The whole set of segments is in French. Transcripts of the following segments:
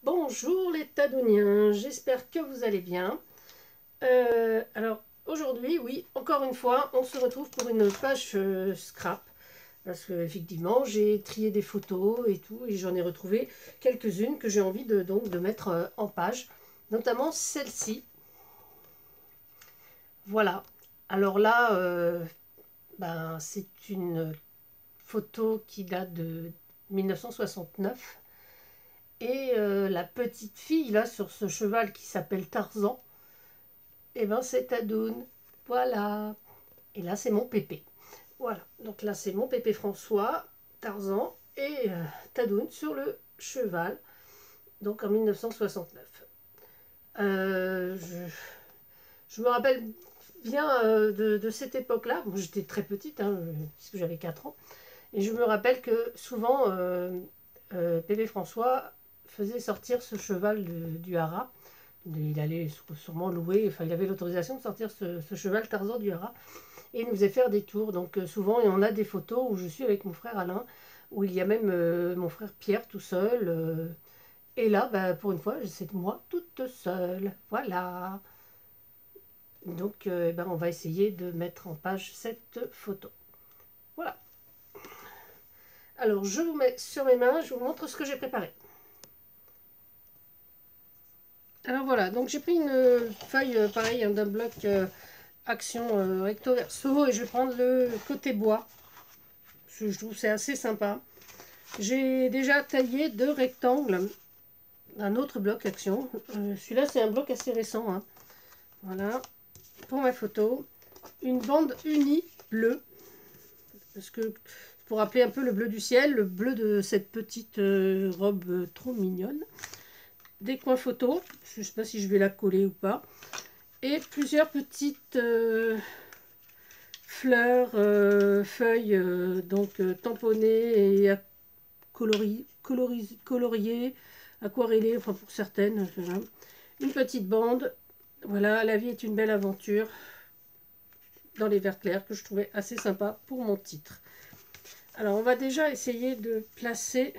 Bonjour les Tadouniens, j'espère que vous allez bien. Alors aujourd'hui, oui, encore une fois, on se retrouve pour une page scrap. Parce que effectivement, j'ai trié des photos et tout, et j'en ai retrouvé quelques-unes que j'ai envie de mettre en page, notamment celle-ci. Voilà. Alors là, c'est une photo qui date de 1969. Et la petite fille là sur ce cheval qui s'appelle Tarzan, et ben c'est Tadoun. Voilà. Et là c'est mon pépé. Voilà. Donc là c'est mon pépé François, Tarzan et Tadoun sur le cheval. Donc en 1969. Je me rappelle bien de cette époque-là. Bon, j'étais très petite, hein, puisque j'avais 4 ans. Et je me rappelle que souvent, Pépé François faisait sortir ce cheval du haras. Il allait sûrement louer, enfin il avait l'autorisation de sortir ce cheval Tarzan du haras. Et il nous faisait faire des tours. Donc souvent, et on a des photos où je suis avec mon frère Alain, où il y a même mon frère Pierre tout seul. Et là, pour une fois, c'est moi toute seule. Voilà. Donc on va essayer de mettre en page cette photo. Voilà. Alors je vous mets sur mes mains, je vous montre ce que j'ai préparé. Alors voilà, donc j'ai pris une feuille pareil d'un bloc action recto verso et je vais prendre le côté bois. Je trouve que c'est assez sympa. J'ai déjà taillé 2 rectangles, un autre bloc action. Celui-là c'est un bloc assez récent, hein. Voilà, pour ma photo. Une bande unie bleue, parce que pour rappeler un peu le bleu du ciel, le bleu de cette petite robe trop mignonne. Des coins photos, je ne sais pas si je vais la coller ou pas. Et plusieurs petites fleurs, feuilles tamponnées et coloriées, aquarellées, enfin pour certaines. Voilà. Une petite bande. Voilà, la vie est une belle aventure dans les verts clairs que je trouvais assez sympa pour mon titre. Alors on va déjà essayer de placer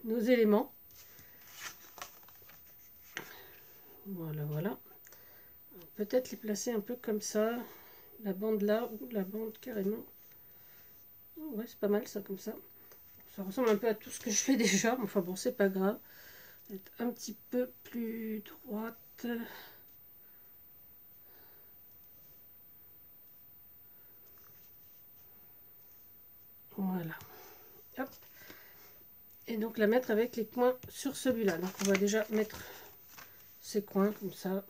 nos éléments. Voilà, voilà. Peut-être les placer un peu comme ça. La bande là ou la bande carrément. Oh, ouais, c'est pas mal ça comme ça. Ça ressemble un peu à tout ce que je fais déjà. Enfin bon, c'est pas grave. Être un petit peu plus droite. Voilà. Hop. Et donc la mettre avec les coins sur celui-là. Donc on va déjà mettre ces coins comme ça.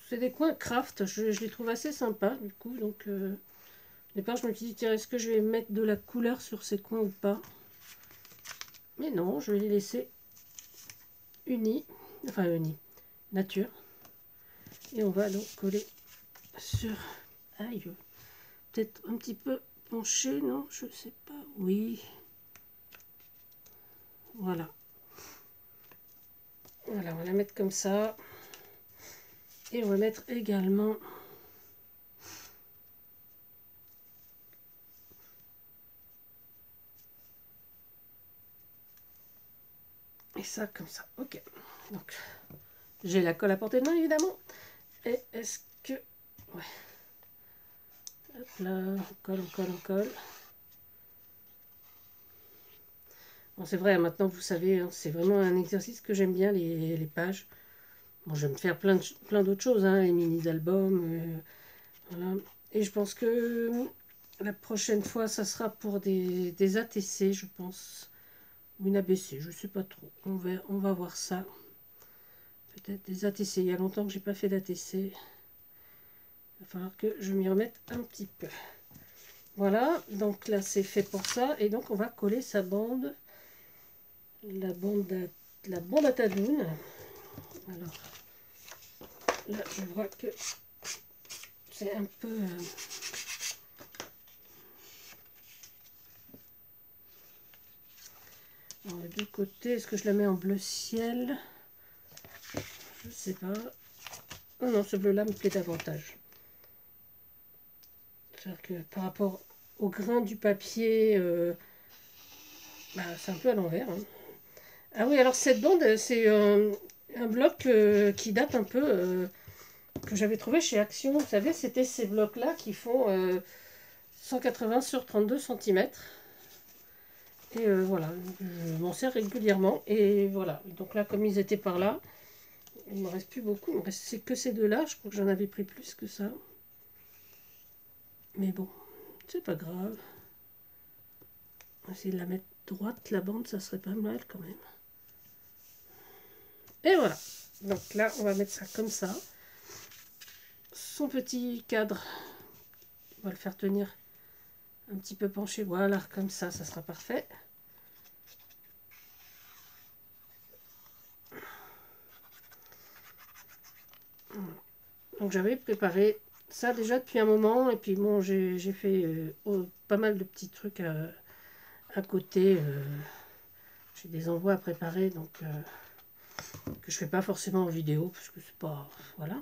C'est des coins craft. Je les trouve assez sympas du coup. Donc au départ je me suis dit tiens, est-ce que je vais mettre de la couleur sur ces coins ou pas? Mais non, je vais les laisser unis. Enfin unis. Nature. Et on va donc coller sur... Aïe. Peut-être un petit peu penché, non? Je sais pas. Oui. Voilà. Voilà, on va la mettre comme ça. Et on va mettre également... Et ça comme ça. Ok. Donc, j'ai la colle à portée de main, évidemment. Et est-ce que... Ouais. Hop là, on colle, on colle, on colle. Bon, c'est vrai, maintenant, vous savez, hein, c'est vraiment un exercice que j'aime bien, les pages. Bon, je vais me faire plein d'autres choses, hein, les mini-albums. Voilà. Et je pense que la prochaine fois, ça sera pour des ATC, je pense. Ou une ABC, je ne sais pas trop. On va voir ça. Peut-être des ATC. Il y a longtemps que j'ai pas fait d'ATC. Il va falloir que je m'y remette un petit peu. Voilà, donc là c'est fait pour ça. Et donc on va coller sa bande. La bande à Tadoun. Alors là je vois que c'est un peu... Alors, les deux côtés, est-ce que je la mets en bleu ciel? Je sais pas. Oh non, ce bleu là me plaît davantage. C'est-à-dire que par rapport au grain du papier, c'est un peu à l'envers, hein. Ah oui, alors cette bande, c'est un bloc qui date un peu, que j'avais trouvé chez Action. Vous savez, c'était ces blocs-là qui font 180 sur 32 centimètres. Et voilà, je m'en sers régulièrement. Et voilà, donc là, comme ils étaient par là, il ne me reste plus beaucoup. Il me reste que ces deux-là. Je crois que j'en avais pris plus que ça. Mais bon, c'est pas grave. On va essayer de la mettre droite, la bande, ça serait pas mal quand même. Et voilà. Donc là, on va mettre ça comme ça. Son petit cadre, on va le faire tenir un petit peu penché. Voilà, comme ça sera parfait. Donc j'avais préparé ça déjà depuis un moment. Et puis bon, j'ai fait pas mal de petits trucs à côté. J'ai des envois à préparer, donc que je fais pas forcément en vidéo, parce que c'est pas... Voilà.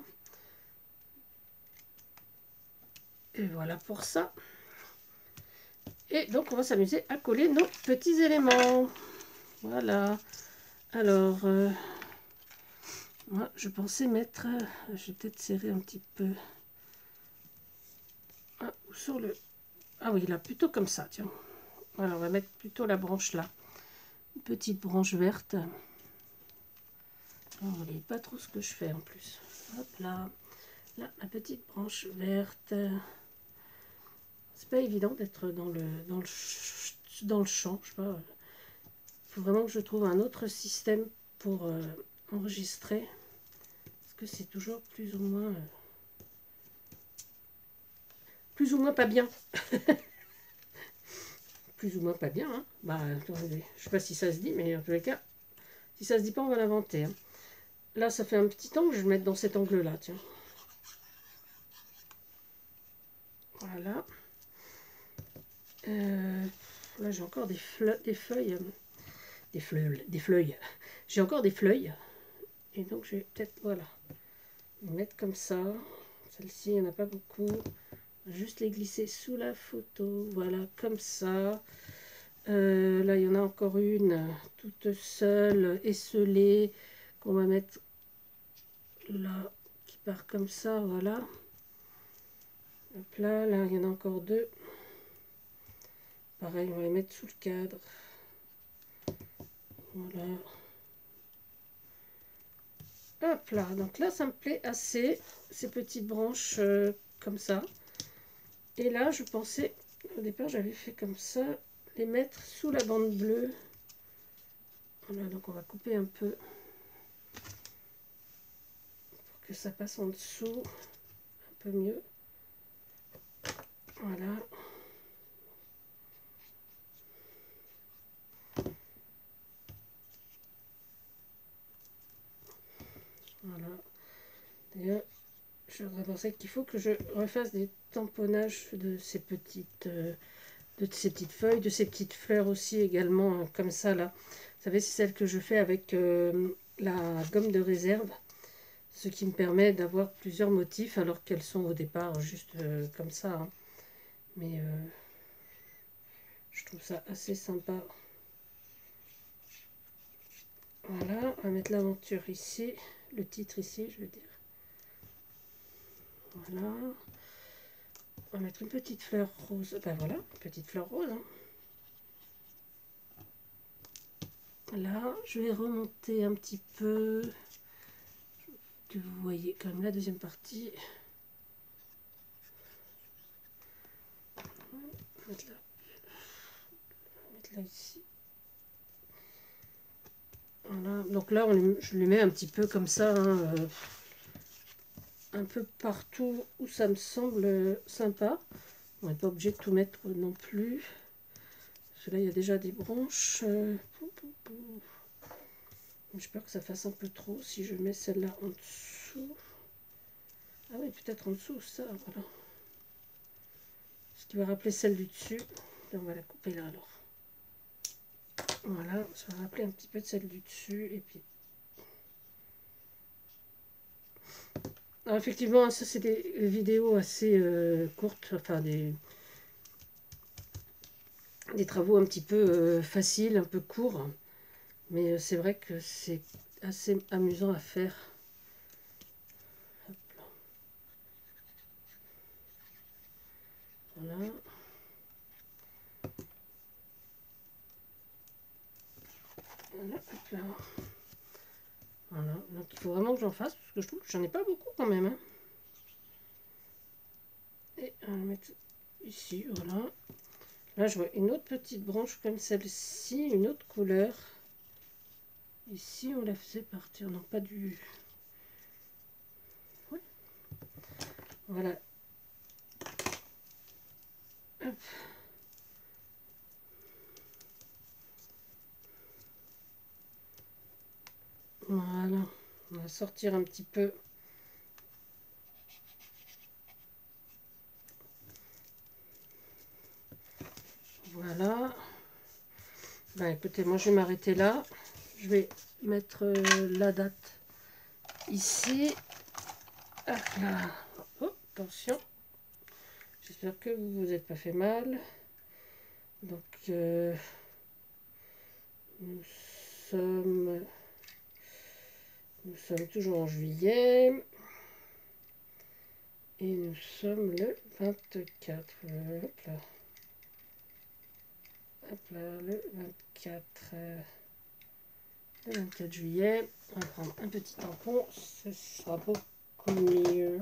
Et voilà pour ça. Et donc on va s'amuser à coller nos petits éléments. Voilà. Alors, moi je pensais mettre... je vais peut-être serrer un petit peu. Ah, sur le... Ah oui, là, plutôt comme ça, tiens. Voilà, on va mettre plutôt la branche là. Une petite branche verte. On ne voyez pas trop ce que je fais en plus. Hop là. Là, ma petite branche verte. C'est pas évident d'être dans le champ. Je sais pas. Il faut vraiment que je trouve un autre système pour enregistrer. Parce que c'est toujours plus ou moins pas bien. Plus ou moins pas bien. Hein. Bah, attendez, je sais pas si ça se dit, mais en tous les cas, si ça se dit pas, on va l'inventer. Hein. Là, ça fait un petit angle, je vais le mettre dans cet angle-là, tiens. Voilà. Là, j'ai encore des feuilles. Des feuilles. J'ai encore des feuilles. Et donc, je vais peut-être, voilà, les mettre comme ça. Celle-ci, il n'y en a pas beaucoup. Juste les glisser sous la photo. Voilà, comme ça. Là, il y en a encore une toute seule, esselée, qu'on va mettre là, qui part comme ça, voilà. Hop là, là, il y en a encore deux. Pareil, on va les mettre sous le cadre. Voilà. Hop là, donc là, ça me plaît assez, ces petites branches comme ça. Et là, je pensais, au départ, j'avais fait comme ça, les mettre sous la bande bleue. Voilà, donc on va couper un peu pour que ça passe en dessous, un peu mieux. Voilà. Voilà. D'ailleurs, je voudrais penser qu'il faut que je refasse des tamponnages de ces petites feuilles, de ces petites fleurs aussi également, comme ça là. Vous savez, c'est celle que je fais avec la gomme de réserve, ce qui me permet d'avoir plusieurs motifs alors qu'elles sont au départ juste comme ça. Hein. Mais je trouve ça assez sympa. Voilà, on va mettre l'aventure ici, le titre ici, je veux dire. Voilà. On va mettre une petite fleur rose. Ben voilà, une petite fleur rose. Hein. Là, je vais remonter un petit peu. Que vous voyez quand même la deuxième partie. On va mettre là ici. Voilà. Donc là, je les mets un petit peu comme ça. Hein, un peu partout où ça me semble sympa. On n'est pas obligé de tout mettre non plus. Parce que là, il y a déjà des branches. J'ai peur que ça fasse un peu trop si je mets celle-là en dessous. Ah oui, peut-être en dessous, ça, voilà. Ce qui va rappeler celle du dessus. Et on va la couper là alors. Voilà, ça va rappeler un petit peu de celle du dessus. Et puis. Alors effectivement, ça c'est des vidéos assez courtes, enfin des travaux un petit peu faciles, un peu courts. Mais c'est vrai que c'est assez amusant à faire. Hop là. Voilà. Voilà, hop là. Voilà, donc il faut vraiment que j'en fasse, parce que je trouve que j'en ai pas beaucoup quand même. Hein. Et on va le mettre ici, voilà. Là, je vois une autre petite branche comme celle-ci, une autre couleur. Ici, on la faisait partir, non pas du... Ouais. Voilà. Hop. Voilà. On va sortir un petit peu. Voilà. Bah écoutez, moi je vais m'arrêter là. Je vais mettre la date ici. Hop là. Oh, attention. J'espère que vous vous êtes pas fait mal. Donc nous sommes toujours en juillet. Et nous sommes le 24. Hop là. Hop là, le 24. Le 24 juillet. On va prendre un petit tampon. Ce sera beaucoup mieux.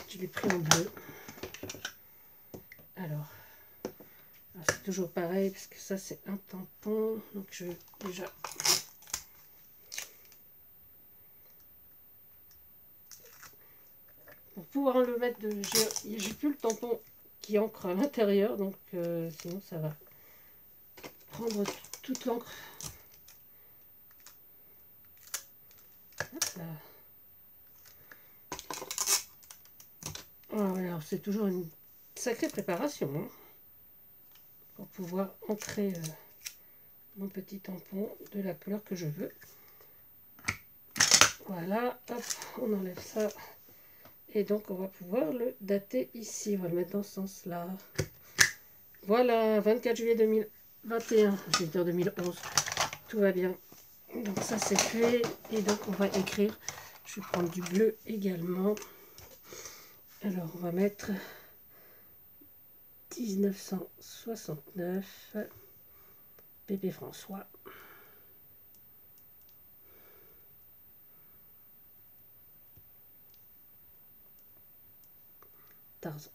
Je l'ai pris en bleu. Alors c'est toujours pareil parce que ça c'est un tampon. Donc je vais déjà pour pouvoir le mettre de... J'ai plus le tampon qui ancre à l'intérieur, donc sinon ça va prendre toute l'encre. Alors c'est toujours une sacrée préparation hein, pour pouvoir ancrer mon petit tampon de la couleur que je veux. Voilà, hop, on enlève ça. Et donc on va pouvoir le dater ici. On va le mettre dans ce sens-là. Voilà, 24 juillet 2021. Je vais dire 2011. Tout va bien. Donc ça c'est fait. Et donc on va écrire. Je vais prendre du bleu également. Alors on va mettre 1969. Pépé François. Tarzan.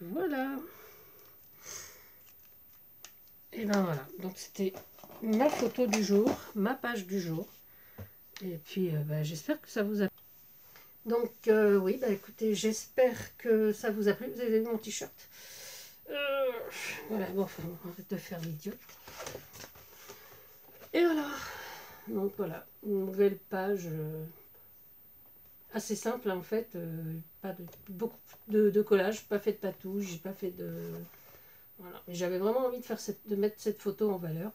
Voilà. Et ben voilà. Donc c'était ma photo du jour, ma page du jour. Et puis j'espère que ça vous a plu. Donc oui, écoutez, j'espère que ça vous a plu. Vous avez vu mon t-shirt. Voilà, bon, on arrête de faire l'idiot. Et voilà. Donc voilà, une nouvelle page assez simple en fait. Pas de beaucoup de collage, pas fait de patouche, j'ai pas fait de... Voilà. Mais j'avais vraiment envie de mettre cette photo en valeur.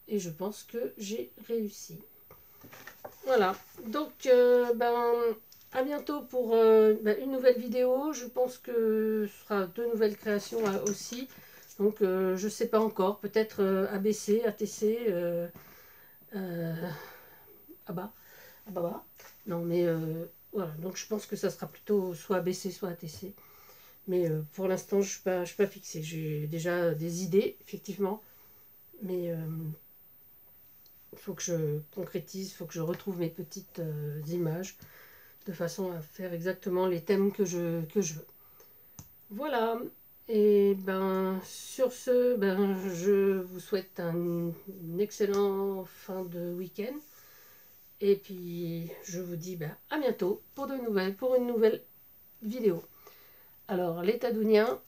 Et je pense que j'ai réussi. Voilà. Donc, à bientôt pour une nouvelle vidéo. Je pense que ce sera 2 nouvelles créations aussi. Donc, je ne sais pas encore. Peut-être ABC, ATC, ABA. ABA. Non, mais voilà. Donc, je pense que ça sera plutôt soit ABC, soit ATC. Mais pour l'instant, je ne suis pas fixée. J'ai déjà des idées, effectivement. Mais il faut que je concrétise, il faut que je retrouve mes petites images de façon à faire exactement les thèmes que je veux. Voilà. Et sur ce, je vous souhaite un excellent fin de week-end. Et puis je vous dis à bientôt pour une nouvelle vidéo. Alors les Tadouniens,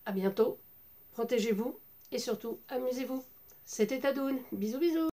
à bientôt, protégez-vous et surtout amusez-vous. C'était Tadoun, bisous bisous.